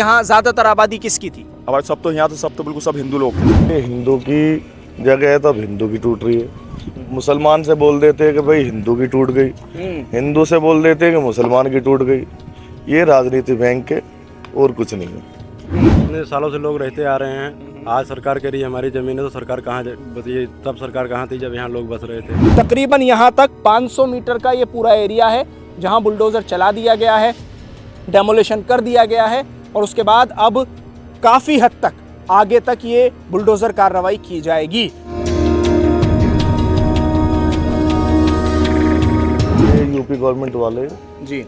यहाँ ज्यादातर आबादी किसकी थी? हमारे सब तो यहाँ तो सब तो बिल्कुल सब हिंदू लोग थे। हिंदू की जगह है तब हिंदू की टूट रही है। मुसलमान से बोल देते हैं कि भाई हिंदू की टूट गई, हिंदू से बोल देते हैं कि मुसलमान की टूट गई। ये राजनीति बैंक है और कुछ नहीं है। इतने सालों से लोग रहते आ रहे हैं। आज सरकार कह रही है हमारी जमीन है, तो सरकार कहाँ बताइए, तब सरकार कहाँ थी जब यहाँ लोग बस रहे थे। तकरीबन यहाँ तक 500 मीटर का ये पूरा एरिया है जहाँ बुलडोजर चला दिया गया है, डेमोलिशन कर दिया गया है और उसके बाद अब काफी हद तक आगे तक ये बुलडोजर कार्रवाई की जाएगी। ये यूपी गवर्नमेंट वाले जी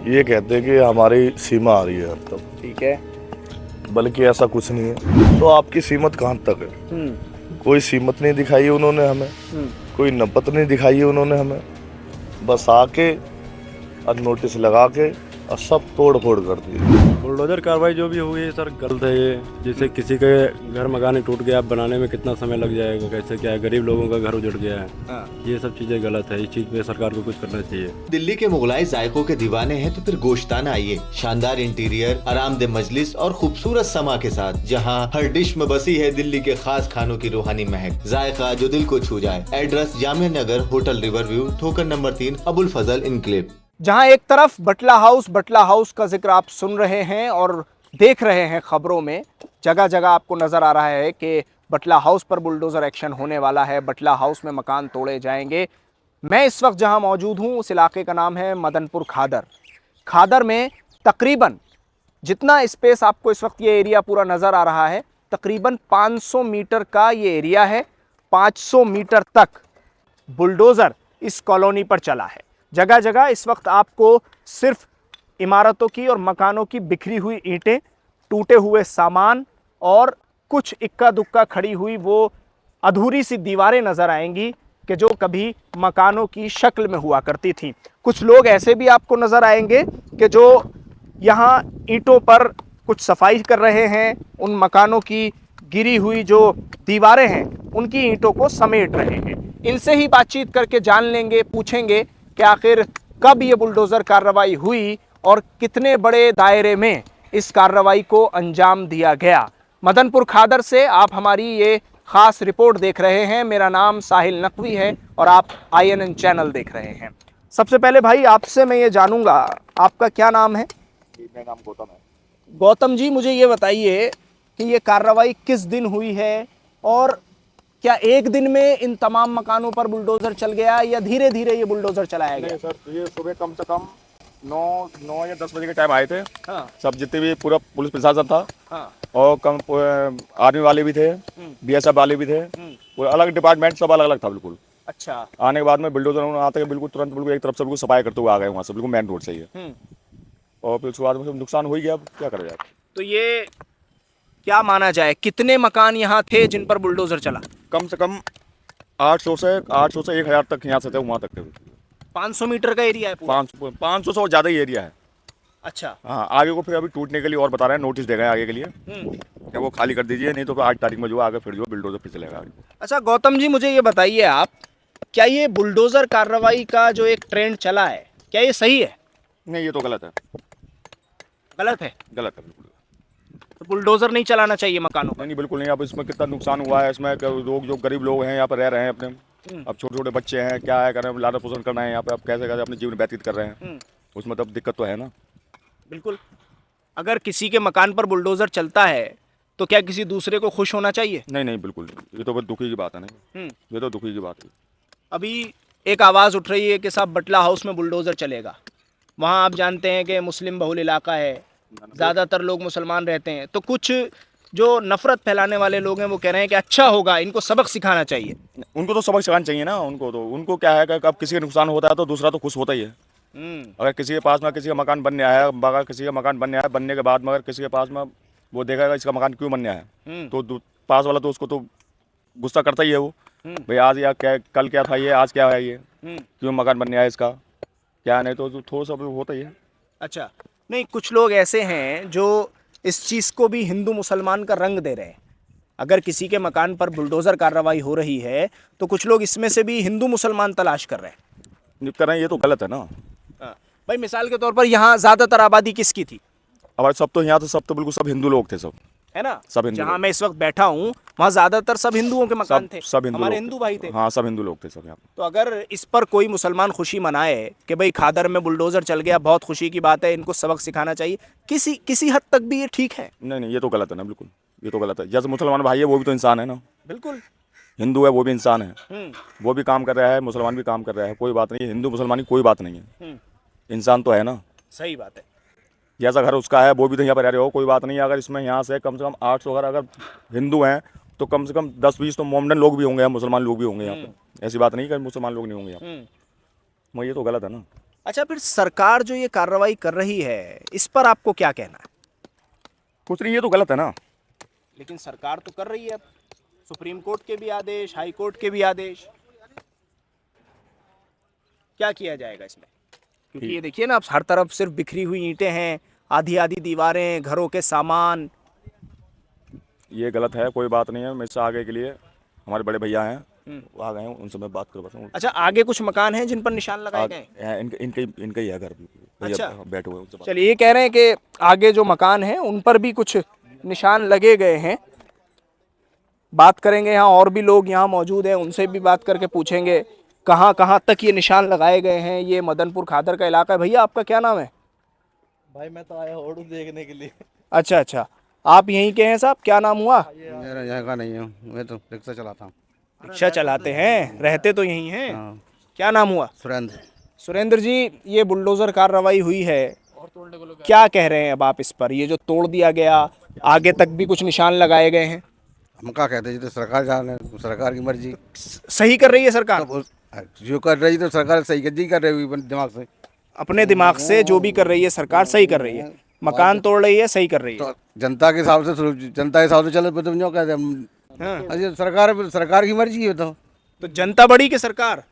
ये कहते हैं कि हमारी सीमा आ रही है अब तक, ठीक है। बल्कि ऐसा कुछ नहीं है। तो आपकी सीमत कहाँ तक है? कोई सीमत नहीं दिखाई है उन्होंने हमें, कोई नपत नहीं दिखाई है उन्होंने हमें। बस आके और नोटिस लगा के और सब तोड़ फोड़ कर दी। बुलडोजर कार्रवाई जो भी हुई है सर गलत है ये। जैसे किसी के घर मकान टूट गया, बनाने में कितना समय लग जाएगा, कैसे क्या है, गरीब लोगों का घर उजड़ गया है। ये सब चीजें गलत है। इस चीज पे सरकार को कुछ करना चाहिए। दिल्ली के मुगलाई जायकों के दीवाने हैं तो फिर गोश्ताना आइए। शानदार इंटीरियर, आरामदेह मजलिस और खूबसूरत समा के साथ, जहां हर डिश में बसी है दिल्ली के खास खानों की रूहानी महक, जायका जो दिल को छू जाए। Address Jamia Nagar, hotel river view, ठोकर नंबर 3, अबुल फजल इनक्लेव। जहां एक तरफ बटला हाउस का जिक्र आप सुन रहे हैं और देख रहे हैं खबरों में, जगह जगह आपको नजर आ रहा है कि बटला हाउस पर बुलडोजर एक्शन होने वाला है, बटला हाउस में मकान तोड़े जाएंगे। मैं इस वक्त जहां मौजूद हूं उस इलाके का नाम है मदनपुर खादर। खादर में तकरीबन जितना स्पेस आपको इस वक्त ये एरिया पूरा नज़र आ रहा है, तकरीबन 500 मीटर का ये एरिया है। 500 मीटर तक बुलडोज़र इस कॉलोनी पर चला है। जगह जगह इस वक्त आपको सिर्फ इमारतों की और मकानों की बिखरी हुई ईंटें, टूटे हुए सामान और कुछ इक्का दुक्का खड़ी हुई वो अधूरी सी दीवारें नज़र आएंगी कि जो कभी मकानों की शक्ल में हुआ करती थी। कुछ लोग ऐसे भी आपको नज़र आएंगे कि जो यहाँ ईंटों पर कुछ सफाई कर रहे हैं, उन मकानों की गिरी हुई जो दीवारें हैं उनकी ईंटों को समेट रहे हैं। इनसे ही बातचीत करके जान लेंगे, पूछेंगे कि आखिर कब ये बुलडोज़र कार्रवाई हुई और कितने बड़े दायरे में इस कार्रवाई को अंजाम दिया गया। मदनपुर खादर से आप हमारी ये ख़ास रिपोर्ट देख रहे हैं। मेरा नाम साहिल नकवी है और आप INN चैनल देख रहे हैं। सबसे पहले भाई आपसे मैं ये जानूंगा, आपका क्या नाम है? मेरा नाम गौतम है। गौतम जी, मुझे ये बताइए कि ये कार्रवाई किस दिन हुई है और क्या एक दिन में इन तमाम मकानों पर बुलडोजर चल गया या धीरे धीरे ये बुलडोजर चलाया गया? नहीं सर, ये सुबह कम से कम 9 या 10 बजे के टाइम आए थे। हाँ। सब जितने भी पूरा पुलिस प्रशासन था। हाँ। और कम आर्मी वाले भी थे, BSF वाले भी थे, पूरा अलग डिपार्टमेंट सब अलग अलग था बिल्कुल। अच्छा। आने के बाद में बिल्डोजर आते बिल्कुल तुरंत बिल्कुल एक तरफ से बिल्कुल सफाई करते हुए आ गए वहाँ से, बिल्कुल मेन रोड से ही है। और फिर उसके बाद में नुकसान हो ही गया, अब क्या करा जाए। तो ये क्या माना जाए, कितने मकान यहाँ थे जिन पर बुलडोजर चला? कम से कम 800 से 1000 तक यहाँ से थे, वहाँ तक थे। 500 मीटर का एरिया है पूरा? 500 से और ज़्यादा ही एरिया है। अच्छा। हाँ, आगे को फिर अभी टूटने के लिए और बता रहे हैं, नोटिस दे गए आगे के लिए कि वो खाली कर दीजिए, नहीं तो फिर 8 तारीख में जो आगे फिर जो बिल्डोजर फिर चलेगा। अच्छा गौतम जी, मुझे ये बताइए आप, क्या ये बुलडोजर कार्रवाई का जो एक ट्रेंड चला है, क्या ये सही है? नहीं, ये तो गलत है। गलत है? गलत है बिल्कुल। तो बुलडोजर नहीं चलाना चाहिए मकानों पर? नहीं बिल्कुल नहीं। अब इसमें कितना नुकसान हुआ है, इसमें लोग जो गरीब लोग हैं यहाँ पर रह रहे हैं अपने, अब छोटे छोटे बच्चे हैं, क्या है करें, लालन पोषण करना है यहाँ पे, अब कैसे कैसे अपने जीवन व्यतीत कर रहे हैं, उसमें तब दिक्कत तो है ना। बिल्कुल। अगर किसी के मकान पर बुलडोजर चलता है तो क्या किसी दूसरे को खुश होना चाहिए? नहीं नहीं बिल्कुल नहीं, ये तो बहुत दुखी की बात है। नहीं, ये तो दुखी की बात है। अभी एक आवाज़ उठ रही है कि साहब बटला हाउस में बुलडोज़र चलेगा। वहाँ आप जानते हैं कि मुस्लिम बहुल इलाका है, ज़्यादातर लोग मुसलमान रहते हैं, तो कुछ जो नफ़रत फैलाने वाले लोग हैं वो कह रहे हैं कि अच्छा होगा, इनको सबक सिखाना चाहिए। उनको तो सबक सिखाना चाहिए ना। उनको क्या है कि अब किसी का नुकसान होता है तो दूसरा तो खुश होता ही है। अगर किसी के पास में किसी का मकान बनने आया है, अगर किसी का मकान बनने आया, बनने के बाद में अगर किसी के पास में वो देखेगा इसका मकान क्यों बनने आया, तो पास वाला तो उसको तो गुस्सा करता ही है वो, भाई आज या क्या कल क्या था ये, आज क्या है ये, क्यों मकान बनने आया इसका क्या, नहीं तो थोड़ा सा होता ही है। अच्छा, नहीं कुछ लोग ऐसे हैं जो इस चीज़ को भी हिंदू मुसलमान का रंग दे रहे हैं। अगर किसी के मकान पर बुलडोज़र कार्रवाई हो रही है तो कुछ लोग इसमें से भी हिंदू मुसलमान तलाश कर रहे हैं। कर रहे हैं, ये तो गलत है ना। भाई मिसाल के तौर पर यहाँ ज़्यादातर आबादी किसकी थी? हमारे सब तो यहाँ तो सब तो बिल्कुल सब हिंदू लोग थे, सब है ना? सब हिंदू जहाँ लोग। मैं इस वक्त बैठा हूँ वहाँ ज्यादातर सब हिंदुओं के मकान थे, सब हिंदू हमारे लोग हिंदू थे। भाई थे। हाँ, सब हिंदू लोग थे सब यहाँ पे। तो अगर इस पर कोई मुसलमान खुशी मनाए कि भाई खादर में बुलडोजर चल गया, बहुत खुशी की बात है, इनको सबक सिखाना चाहिए, किसी हद तक भी ये ठीक है? नहीं नहीं, ये तो गलत है ना, बिल्कुल ये तो गलत है। जैसे मुसलमान भाई है वो भी तो इंसान है ना, बिल्कुल। हिंदू है वो भी इंसान है, वो भी काम कर रहा है, मुसलमान भी काम कर रहा है, कोई बात नहीं है, हिंदू मुसलमान की कोई बात नहीं है, इंसान तो है ना। सही बात है। जैसा घर उसका है वो भी तो यहाँ पर रह रहे हो, कोई बात नहीं है। अगर इसमें यहाँ से कम 800 अगर हिंदू हैं तो कम से कम 10-20 तो मोमडन लोग भी होंगे, मुसलमान लोग भी होंगे यहाँ पे। ऐसी बात नहीं कि मुसलमान लोग नहीं होंगे यहाँ पे, मगर ये तो गलत है ना। अच्छा, फिर सरकार जो ये कार्रवाई कर रही है इस पर आपको क्या कहना है? कुछ नहीं, ये तो गलत है ना। लेकिन सरकार तो कर रही है, सुप्रीम कोर्ट के भी आदेश, हाई कोर्ट के भी आदेश, क्या किया जाएगा इसमें? क्योंकि ये देखिए ना, अब हर तरफ सिर्फ बिखरी हुई ईंटें हैं, आधी आधी दीवारें, घरों के सामान। ये गलत है, कोई बात नहीं है। मेरे से आगे के लिए हमारे बड़े भैया हैं, वो आ गए हैं, उनसे मैं बात करवाता हूँ। अच्छा, आगे कुछ मकान हैं जिन पर निशान लगाए गए? इनका ही है घर, अच्छा। भैया बैठे हुए हैं, उनसे बात। चलिए, ये कह रहे हैं कि आगे जो मकान हैं उन पर भी कुछ निशान लगे गए हैं। बात करेंगे, यहाँ और भी लोग यहाँ मौजूद हैं, उनसे भी बात करके पूछेंगे कहाँ कहाँ तक ये निशान लगाए गए हैं। ये मदनपुर खादर का इलाका है। भैया, आपका क्या नाम है? भाई मैं तो आया ओडू देखने के लिए। अच्छा अच्छा, आप यहीं के हैं साहब? क्या नाम हुआ? मेरा यहाँ का नहीं है, मैं तो रिक्शा चलाता हूँ। रिक्शा चलाते हैं, रहते तो यहीं हैं? क्या नाम हुआ? सुरेंद्र। सुरेंद्र जी, ये बुलडोजर कार्रवाई हुई है, क्या कह रहे हैं अब आप इस पर? ये जो तोड़ दिया गया, आगे तक भी कुछ निशान लगाए गए हैं, हम क्या कहते हैं, तो सरकार जाने, सरकार की मर्जी। सही कर रही है सरकार? जो कर रही तो सरकार सही कर रही हुई दिमाग से। अपने दिमाग से जो भी कर रही है सरकार सही कर रही है। मकान तोड़ रही है, सही कर रही है। तो जनता के हिसाब से चले तो तुम जो कहते हैं, हाँ। सरकार की मर्जी है। तो जनता बड़ी कि सरकार?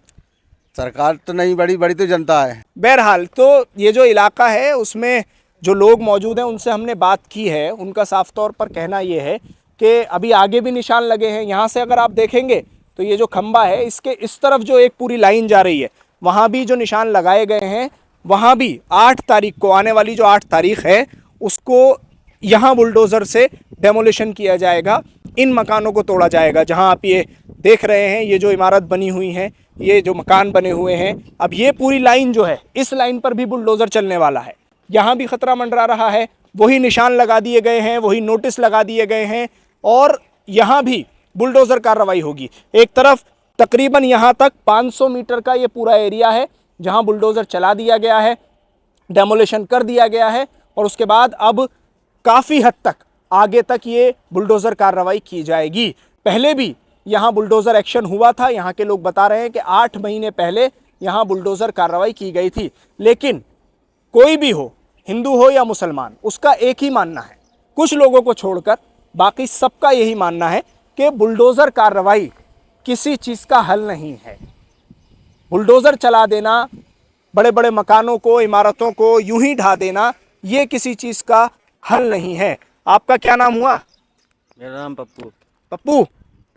सरकार तो नहीं बड़ी, बड़ी तो जनता है। बहरहाल, तो ये जो इलाका है उसमें जो लोग मौजूद हैं उनसे हमने बात की है, उनका साफ तौर पर कहना ये है कि अभी आगे भी निशान लगे हैं। यहाँ से अगर आप देखेंगे तो ये जो खंबा है, इसके इस तरफ जो एक पूरी लाइन जा रही है, वहाँ भी जो निशान लगाए गए हैं, वहाँ भी 8 तारीख को, आने वाली जो 8 तारीख है, उसको यहाँ बुलडोज़र से डेमोलिशन किया जाएगा। इन मकानों को तोड़ा जाएगा। जहाँ आप ये देख रहे हैं, ये जो इमारत बनी हुई है, ये जो मकान बने हुए हैं, अब ये पूरी लाइन जो है, इस लाइन पर भी बुलडोज़र चलने वाला है। यहाँ भी खतरा मंडरा रहा है, वही निशान लगा दिए गए हैं, वही नोटिस लगा दिए गए हैं, और यहाँ भी बुलडोज़र कार्रवाई होगी। एक तरफ तकरीबन यहाँ तक 500 मीटर का ये पूरा एरिया है जहाँ बुलडोज़र चला दिया गया है, डेमोलिशन कर दिया गया है, और उसके बाद अब काफ़ी हद तक आगे तक ये बुलडोज़र कार्रवाई की जाएगी। पहले भी यहाँ बुलडोज़र एक्शन हुआ था। यहाँ के लोग बता रहे हैं कि 8 महीने पहले यहाँ बुलडोज़र कार्रवाई की गई थी। लेकिन कोई भी हो, हिंदू हो या मुसलमान, उसका एक ही मानना है, कुछ लोगों को छोड़कर बाकी सबका यही मानना है कि बुलडोज़र कार्रवाई किसी चीज़ का हल नहीं है। बुलडोज़र चला देना, बड़े बड़े मकानों को, इमारतों को यूं ही ढा देना, ये किसी चीज़ का हल नहीं है। आपका क्या नाम हुआ? मेरा नाम पप्पू। पप्पू।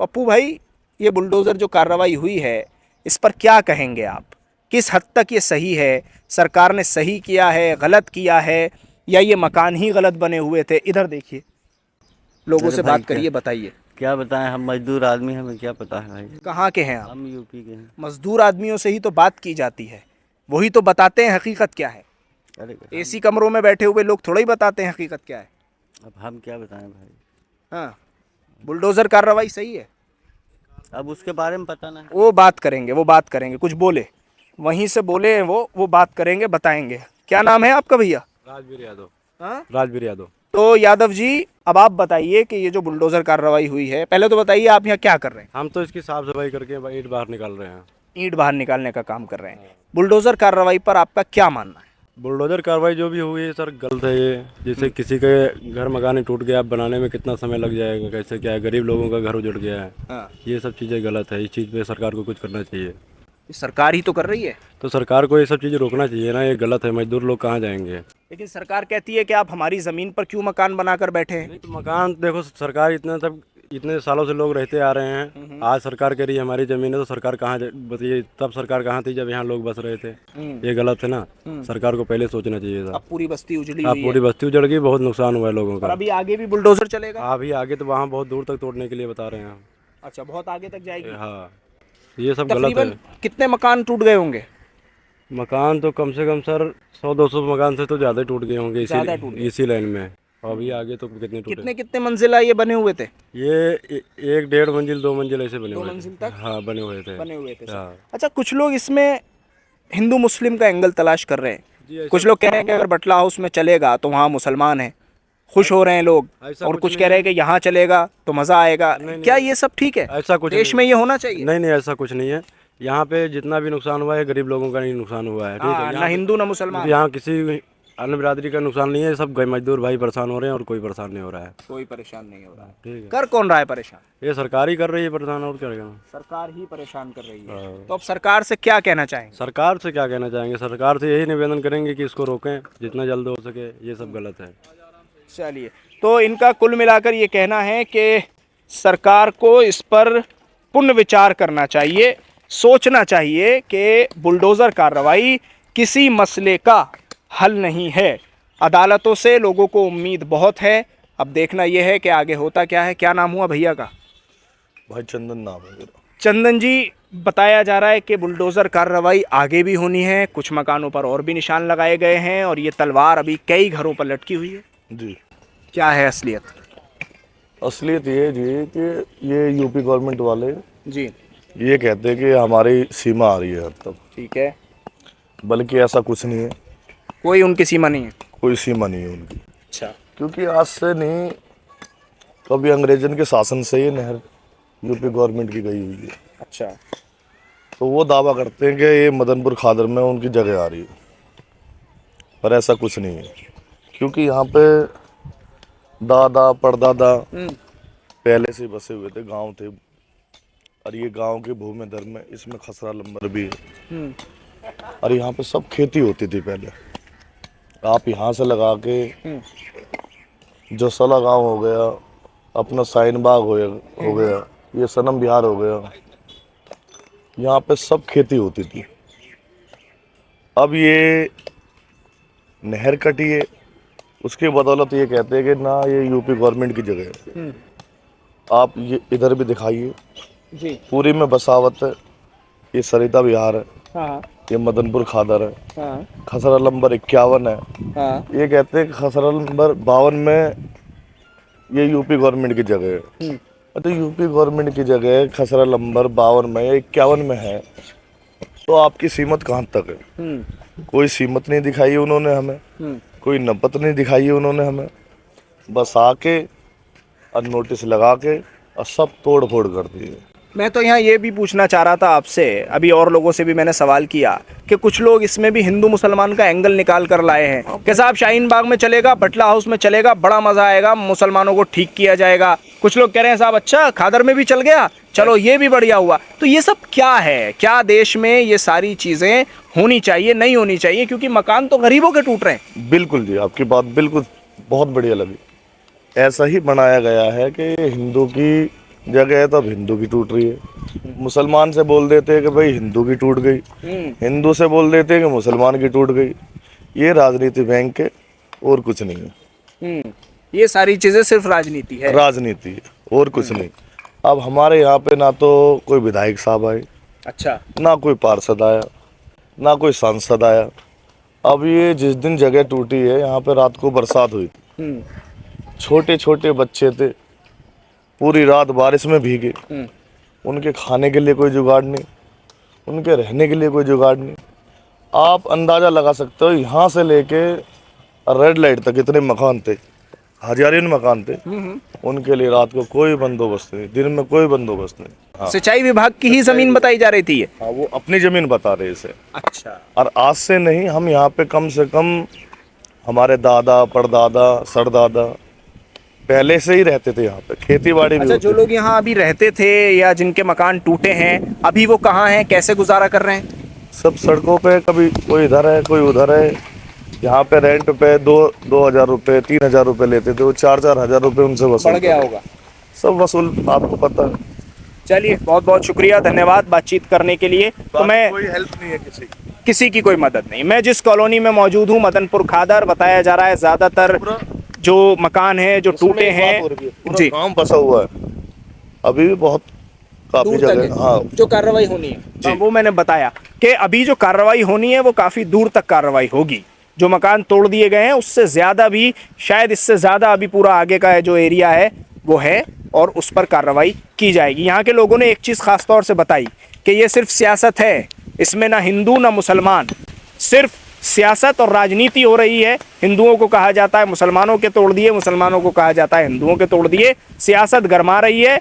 पप्पू भाई, ये बुलडोज़र जो कार्रवाई हुई है, इस पर क्या कहेंगे आप? किस हद तक ये सही है? सरकार ने सही किया है, गलत किया है, या ये मकान ही गलत बने हुए थे? इधर देखिए, लोगों से बात करिए, बताइए। क्या बताएं, हम मजदूर आदमी, हमें क्या पता है भाई। कहाँ के हैं आप? हम यूपी के हैं। मजदूर आदमियों से ही तो बात की जाती है, वही तो बताते हैं हकीकत क्या है। अरे एसी कमरों में बैठे हुए लोग थोड़ा ही बताते हैं हकीकत क्या है। अब हम क्या बताएं भाई। हाँ, बुलडोज़र कार्रवाई सही है, अब उसके बारे में पता नहीं। वो बात करेंगे, कुछ बोले, वहीं से बोले हैं वो बात करेंगे, बताएंगे। क्या नाम है आपका भैया? राजवीर यादव। हाँ, राजवीर यादव। तो यादव जी, अब आप बताइए कि ये जो बुलडोज़र कार्रवाई हुई है, पहले तो बताइए आप यहाँ क्या कर रहे हैं? हम तो इसकी साफ सफाई करके ईंट बाहर निकाल रहे हैं। ईंट बाहर निकालने का काम कर रहे हैं। बुलडोज़र कार्रवाई पर आपका क्या मानना है? बुलडोजर कार्रवाई जो भी हुई है सर, गलत है ये। जैसे किसी के घर मकान टूट गया, बनाने में कितना समय लग जाएगा, कैसे क्या है, गरीब लोगों का घर उजड़ गया है। हाँ। ये सब चीज़ें गलत है। इस चीज़ पे सरकार को कुछ करना चाहिए। सरकार ही तो कर रही है। तो सरकार को ये सब चीज़ें रोकना चाहिए ना, ये गलत है। मजदूर लोग कहाँ जाएंगे? लेकिन सरकार कहती है कि आप हमारी ज़मीन पर क्यों मकान बनाकर बैठे हैं? नहीं तो मकान देखो, सरकार इतना सब इतने सालों से लोग रहते आ रहे हैं, आज सरकार कह रही है हमारी जमीन है, तो सरकार कहाँ बताइए, तब सरकार कहाँ थी जब यहाँ लोग बस रहे थे? ये गलत है ना, सरकार को पहले सोचना चाहिए था। अब पूरी बस्ती उजड़ी हाँ, हुई पूरी है बस्ती उजड़ गई, बहुत नुकसान हुआ है लोगों और का। अभी आगे भी बुलडोजर चलेगा। अभी आगे तो वहाँ बहुत दूर तक तोड़ने के लिए बता रहे हैं। अच्छा, बहुत आगे तक जाएगी। हाँ, ये सब गलत तकरीबन है। कितने मकान टूट गए होंगे? मकान तो कम से कम सर 100-200 मकान से तो ज़्यादा टूट गए होंगे ज़्यादा टूट गए। इसी लाइन में। अभी आगे तो कितने टूटे? कितने कितने मंजिला ये बने हुए थे? ये 1-1.5 मंजिल 2 मंजिल ऐसे बने 2 हुए थे। मंजिल तक हाँ, बने हुए थे। बने हुए थे सर। हाँ। अच्छा, कुछ लोग इसमें हिंदू मुस्लिम का एंगल तलाश कर रहे जी, हैं। ऐसा- कुछ लोग कह रहे हैं कि अगर बटला हाउस में चलेगा तो वहाँ मुसलमान हैं, खुश हो रहे हैं लोग, ऐसा और कुछ कुछ नहीं कह रहे हैं कि यहाँ चलेगा तो मज़ा आएगा। क्या ये सब ठीक है? ऐसा कुछ देश नहीं। में ये होना चाहिए? नहीं नहीं, ऐसा कुछ नहीं है। यहाँ पे जितना भी नुकसान हुआ है गरीब लोगों का नहीं नुकसान हुआ है, ठीक हाँ, है। ना यहाँ हिंदू ना मुसलमान, यहाँ किसी अन्य बिरादरी का नुकसान नहीं है, सब मजदूर भाई परेशान हो रहे हैं और कोई परेशान नहीं हो रहा है। कोई परेशान नहीं हो रहा है। ठीक है, कर कौन रहा है परेशान? ये सरकार ही कर रही है परेशान, और क्या करेगा। सरकार ही परेशान कर रही है। हाँ। तो अब सरकार से क्या कहना चाहेंगे? सरकार से क्या कहना चाहेंगे, सरकार से यही निवेदन करेंगे कि इसको रोकें जितना जल्द हो सके, ये सब गलत है। चलिए, तो इनका कुल मिलाकर ये कहना है कि सरकार को इस पर पुनर्विचार करना चाहिए, सोचना चाहिए कि बुलडोज़र कार्रवाई किसी मसले का हल नहीं है। अदालतों से लोगों को उम्मीद बहुत है। अब देखना यह है कि आगे होता क्या है। क्या नाम हुआ भैया का? भाई चंदन नाम है मेरा। चंदन जी, बताया जा रहा है कि बुलडोज़र कार्रवाई आगे भी होनी है, कुछ मकानों पर और भी निशान लगाए गए हैं और ये तलवार अभी कई घरों पर लटकी हुई है। जी, क्या है असलियत? असलियत ये जी कि ये यूपी गवर्नमेंट वाले जी, ये कहते हैं कि हमारी सीमा आ रही है अब तक, ठीक है। बल्कि ऐसा कुछ नहीं है, कोई उनकी सीमा नहीं है। कोई सीमा नहीं है उनकी। अच्छा, क्योंकि आज से नहीं, कभी अंग्रेजन के शासन से ये नहर यूपी गवर्नमेंट की गई हुई है। अच्छा, तो वो दावा करते हैं कि ये मदनपुर खादर में उनकी जगह आ रही है, पर ऐसा कुछ नहीं है। क्योंकि यहाँ पे दादा परदादा पहले से बसे हुए थे, गांव थे, और ये गांव के भूमि धर्म में इसमें खसरा लंबर भी है। और यहाँ पे सब खेती होती थी पहले। आप यहाँ से लगा के जोसला गांव हो गया, अपना साइन बाग हो गया, ये सनम बिहार हो गया, यहाँ पे सब खेती होती थी। अब ये नहर कटी है, उसके बदौलत ये कहते हैं कि ना ये यूपी गवर्नमेंट की जगह है। आप ये इधर भी दिखाइए जी, पूरी में बसावत है, ये सरिता विहार है, हाँ ये मदनपुर खादर है, हाँ खसरा नंबर 51 है। हाँ, ये कहते हैं कि खसरा नंबर 52 में ये यूपी गवर्नमेंट की जगह है। तो यूपी गवर्नमेंट की जगह है, खसरा नंबर 52 में या 51 में है, तो आपकी सीमत कहाँ तक है? कोई सीमत नहीं दिखाई है उन्होंने हमें, कोई नपत नहीं दिखाई है उन्होंने हमें। बस आके और नोटिस लगा के और सब तोड़ फोड़ कर दी है। मैं तो यहाँ ये भी पूछना चाह रहा था आपसे, अभी और लोगों से भी मैंने सवाल किया कि कुछ लोग इसमें भी हिंदू मुसलमान का एंगल निकाल कर लाए हैं कि साहब शाहीन बाग में चलेगा, बटला हाउस में चलेगा, बड़ा मज़ा आएगा, मुसलमानों को ठीक किया जाएगा। कुछ लोग कह रहे हैं साहब अच्छा खादर में भी चल गया, चलो ये भी बढ़िया हुआ। तो ये सब क्या है? क्या देश में ये सारी चीज़ें होनी चाहिए, नहीं होनी चाहिए? क्योंकि मकान तो गरीबों के टूट रहे हैं। बिल्कुल जी, आपकी बात बिल्कुल बहुत बढ़िया लगी। ऐसा ही बनाया गया है कि हिंदू की जगह है तो अब हिंदू की टूट रही है। मुसलमान से बोल देते हैं कि भाई हिंदू की टूट गई, हिंदू से बोल देते हैं कि मुसलमान की टूट गई। ये राजनीति बैंक है और कुछ नहीं है। ये सारी चीज़ें सिर्फ राजनीति है। राजनीति है और कुछ नहीं। अब हमारे यहाँ पे ना तो कोई विधायक साहब आए, अच्छा, ना कोई पार्षद आया, ना कोई सांसद आया। अब ये जिस दिन जगह टूटी है, यहाँ पे रात को बरसात हुई थी, छोटे छोटे बच्चे थे, पूरी रात बारिश में भीगे। उनके खाने के लिए कोई जुगाड़ नहीं, उनके रहने के लिए कोई जुगाड़ नहीं। आप अंदाज़ा लगा सकते हो, यहाँ से लेके रेड लाइट तक इतने मकान थे, हजारों मकान थे, उनके लिए रात को कोई बंदोबस्त नहीं, दिन में कोई बंदोबस्त नहीं। हाँ, सिंचाई विभाग की ही जमीन बताई जा रही थी ये। हाँ, वो अपनी ज़मीन बता रहे इसे। अच्छा, और आज से नहीं, हम यहाँ पे कम से कम हमारे दादा परदादा सरदादा पहले से ही रहते थे। यहाँ पे खेती बाड़ी भी अच्छा, होती जो थी। लोग यहाँ अभी रहते थे या जिनके मकान टूटे हैं, अभी वो कहाँ हैं, कैसे गुजारा कर रहे हैं? सब सड़कों पे, कभी कोई इधर है कोई उधर है। यहाँ पे रेंट पे 2,000 रुपये 3,000 रुपये लेते थे, वो 4,000 रुपये उनसे वसूल बढ़ गया करते। होगा। सब वसूल, आपको पता है। चलिए, बहुत बहुत शुक्रिया, धन्यवाद बातचीत करने के लिए। तो मैं कोई हेल्प नहीं है किसी की कोई मदद नहीं। मैं जिस कॉलोनी में मौजूद हूँ, मदनपुर खादर, बताया जा रहा है ज़्यादातर जो मकान हैं जो टूटे हैं जी, गांव बसा हुआ है अभी भी, बहुत काफी दूर तक है। जगह। हाँ, जो कार्रवाई होनी है वो मैंने बताया कि अभी जो कार्रवाई होनी है वो काफ़ी दूर तक कार्रवाई होगी। जो मकान तोड़ दिए गए हैं उससे ज़्यादा भी, शायद इससे ज़्यादा अभी पूरा आगे का जो एरिया है वो है और उस पर कार्रवाई की जाएगी। यहाँ के लोगों ने एक चीज़ ख़ास तौर से बताई कि ये सिर्फ सियासत है, इसमें ना हिंदू ना मुसलमान, सिर्फ सियासत और राजनीति हो रही है। हिंदुओं को कहा जाता है मुसलमानों के तोड़ दिए, मुसलमानों को कहा जाता है हिंदुओं के तोड़ दिए। सियासत गरमा रही है